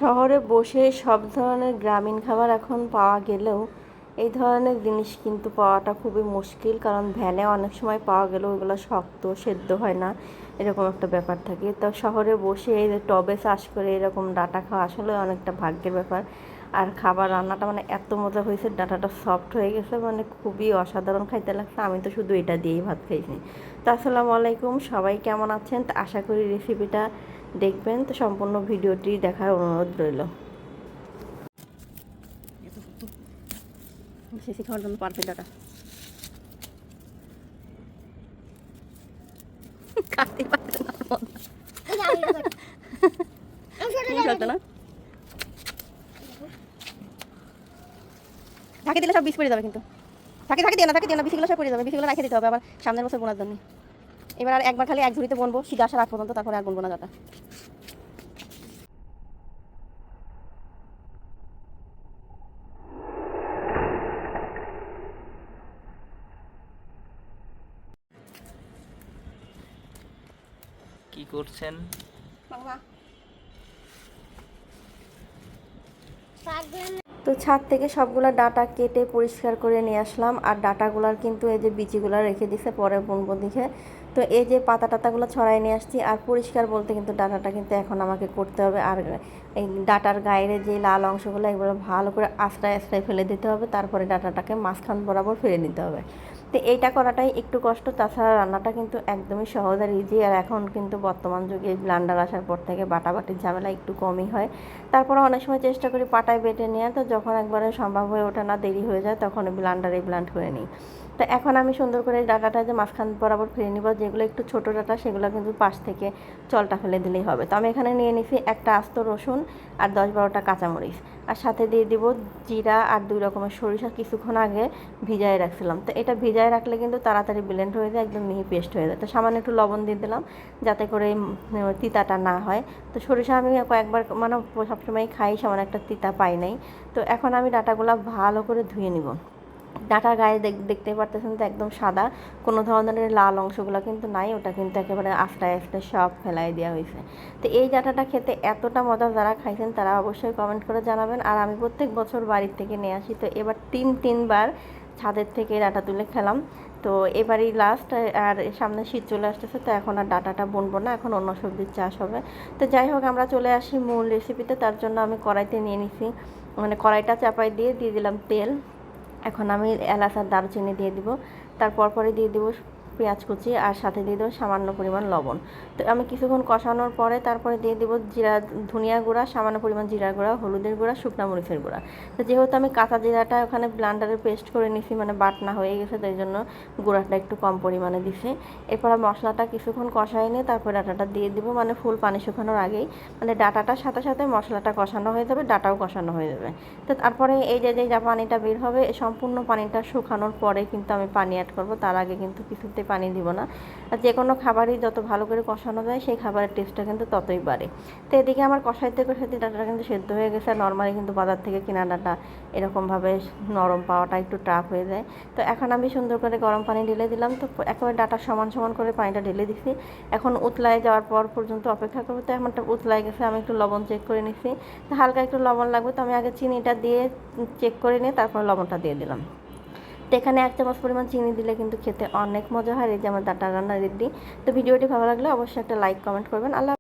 শহরে বসে সব ধরনের গ্রামীণ খাবার এখন পাওয়া গেলেও এই ধরনের জিনিস কিন্তু পাওয়াটা খুবই মুশকিল, কারণ ভ্যানে অনেক সময় পাওয়া গেলেও ওইগুলো শক্ত সেদ্ধ হয় না, এরকম একটা ব্যাপার থাকে। তো শহরে বসে এই যে টবে চাষ করে এরকম ডাটা খাওয়া আসলে অনেকটা ভাগ্যের ব্যাপার। আর খাবার রান্নাটা মানে এত মজা হয়েছে, ডাটাটা সফট হয়ে গেছে, মানে খুবই অসাধারণ খাইতে লাগছে। আমি তো শুধু এটা দিয়েই ভাত খাইছি। তো আসসালামু আলাইকুম, সবাই কেমন আছেন? তো আশা করি রেসিপিটা দেখবেন, তো সম্পূর্ণ ভিডিওটি দেখার অনুরোধ রইল। সিসি খাওয়ার জন্য পারফেক্ট ডাটা কাটতে পারছে না না, ঢাকে দিলে সব বিষ পড়ে যাবে, কিন্তু ঢাকে ঢাকে দিও না, বিচিগুলো সব পড়ে যাবে। বিচিগুলো রেখে দিতে হবে আবার সামনের বছর বোনার জন্য। এবার আর একবার খালি এক ঝুড়িতে বনবো শীত আসার আগ পর্যন্ত, তারপরে আর বনবো না ডাটা। কি করছেন? তো ছাদ থেকে সবগুলা ডাটা কেটে পরিষ্কার করে নিয়ে আসলাম। আর ডাটাগুলার কিন্তু এই যে বিচিগুলো রেখে দিছে পরে বুনবো দিকে। তো এই যে পাতা টাতাগুলো ছড়াই নিয়ে আসছি। আর পরিষ্কার বলতে কিন্তু ডাটাটা কিন্তু এখন আমাকে করতে হবে। আর এই ডাটার গায়ের যে লাল অংশগুলো এগুলো ভালো করে আশ্রয় আশ্রয় ফেলে দিতে হবে, তারপরে ডাটাটাকে মাঝখান বরাবর ফেলে নিতে হবে। তো এইটা করাটাই একটু কষ্ট, তাছাড়া রান্নাটা কিন্তু একদমই সহজ আর ইজি। আর এখন কিন্তু বর্তমান যুগে ব্লান্ডার আসার পর থেকে বাটাবাটির ঝামেলা একটু কমই হয়। তারপরে অনেক সময় চেষ্টা করি পাটায় বেটে নেওয়া, তো যখন একবারে সম্ভব হয়ে ওঠে না, দেরি হয়ে যায়, তখন ব্লান্ডারে ব্লান্ড করে নিই। তো এখন আমি সুন্দর করে ডাটাটা যে মাঝখান বরাবর ফেলে নিব, যেগুলো একটু ছোটো ডাটা সেগুলো কিন্তু পাশ থেকে চলটা ফেলে দিলেই হবে। তো আমি এখানে নিয়ে নিছি একটা আস্ত রসুন আর 10-12টা কাঁচামরিচ, আর সাথে দিয়ে দিব জিরা আর 2 রকমের সরিষা কিছুক্ষণ আগে ভিজায় রাখছিলাম। তো এটা ভিজায় রাখলে কিন্তু তাড়াতাড়ি ব্লেন্ড হয়ে যায়, একদম মিহি পেস্ট হয়ে যায়। তো সামান্য একটু লবণ দিয়ে দিলাম যাতে করে তিতাটা না হয়। তো সরিষা আমি কয়েকবার মানে সবসময় খাই, সামান্য একটা তিতা পাই নাই। তো এখন আমি ডাটাগুলো ভালো করে ধুয়ে নিব। ডাটার গায়ে দেখতে পারতেছেন তো একদম সাদা, কোনো ধরনের লাল অংশগুলো কিন্তু নাই, ওটা কিন্তু একেবারে আস্তায় আস্তায় সব ফেলাই দেওয়া হয়েছে। তো এই ডাটাটা খেতে এতটা মজা, যারা খাইছেন তারা অবশ্যই কমেন্ট করে জানাবেন। আর আমি প্রত্যেক বছর বাড়ির থেকে নিয়ে আসি, তো এবার তিনবার ছাদের থেকে ডাটা তুলে খেলাম। তো এবারই লাস্ট, আর সামনে শীত চলে আসতেছে, তো এখন আর ডাটাটা বুনবো না, এখন অন্য সবজির চাষ হবে। তো যাই হোক, আমরা চলে আসি মূল রেসিপিতে। তার জন্য আমি কড়াইতে নিয়ে নিছি, মানে কড়াইটা চাপাই দিয়ে দিলাম তেল। এখন আমি এলাচ আর দারুচিনি দিয়ে দিব, তারপর পরে দিয়ে দিব পেঁয়াজ কুচি, আর সাথে দিয়ে দেবো সামান্য পরিমাণ লবণ। তো আমি কিছুক্ষণ কষানোর পরে তারপরে দিয়ে দিব জিরা ধনিয়া গুঁড়া, সামান্য পরিমাণ জিরার গুঁড়া, হলুদের গুঁড়া, শুকনা মরিচের গুঁড়া। তো যেহেতু আমি কাঁচা জিরাটা ওখানে ব্লান্ডারে পেস্ট করে নিছি, মানে বাটনা হয়ে গেছে, তাই জন্য গুঁড়াটা একটু কম পরিমাণে দিছি। এরপর মশলাটা কিছুক্ষণ কষাই নিয়ে তারপর ডাটাটা দিয়ে দিব, মানে ফুল পানি শুকানোর আগেই, মানে ডাটাটার সাথে সাথে মশলাটা কষানো হয়ে যাবে, ডাটাও কষানো হয়ে যাবে। তো তারপরে এই যে যা পানিটা বের হবে, সম্পূর্ণ পানিটা শুকানোর পরে কিন্তু আমি পানি অ্যাড করব, তার আগে কিন্তু কিছুতে পানি দিব না। আর যে কোনো খাবারই যত ভালো করে কষানো যায় সেই খাবারের টেস্টটা কিন্তু ততই বাড়ে। তো এদিকে আমার কষাইতে কষাইতে ডাটাটা কিন্তু সেদ্ধ হয়ে গেছে। আর নর্মালি কিন্তু বাজার থেকে কেনা ডাটা এরকমভাবে নরম পাওয়াটা একটু টাফ হয়ে যায়। তো এখন আমি সুন্দর করে গরম পানি ঢেলে দিলাম, তো একেবারে ডাটা সমান সমান করে পানিটা ঢেলে দিচ্ছি। এখন উতলায় যাওয়ার পর পর্যন্ত অপেক্ষা করবো। তো এমনটা উতলায় গেছে, আমি একটু লবণ চেক করে নিচ্ছি, তো হালকা একটু লবণ লাগবে, তো আমি আগে চিনিটা দিয়ে চেক করে নিয়ে তারপর লবণটা দিয়ে দিলাম। তো এখানে 1 চামচ পরিমাণ চিনি দিলে কিন্তু খেতে অনেক মজা হয়। এই যে আমার ডাটা রান্না রেডি। তো ভিডিওটি ভালো লাগলে অবশ্যই একটা লাইক কমেন্ট করবেন। আল্লাহ।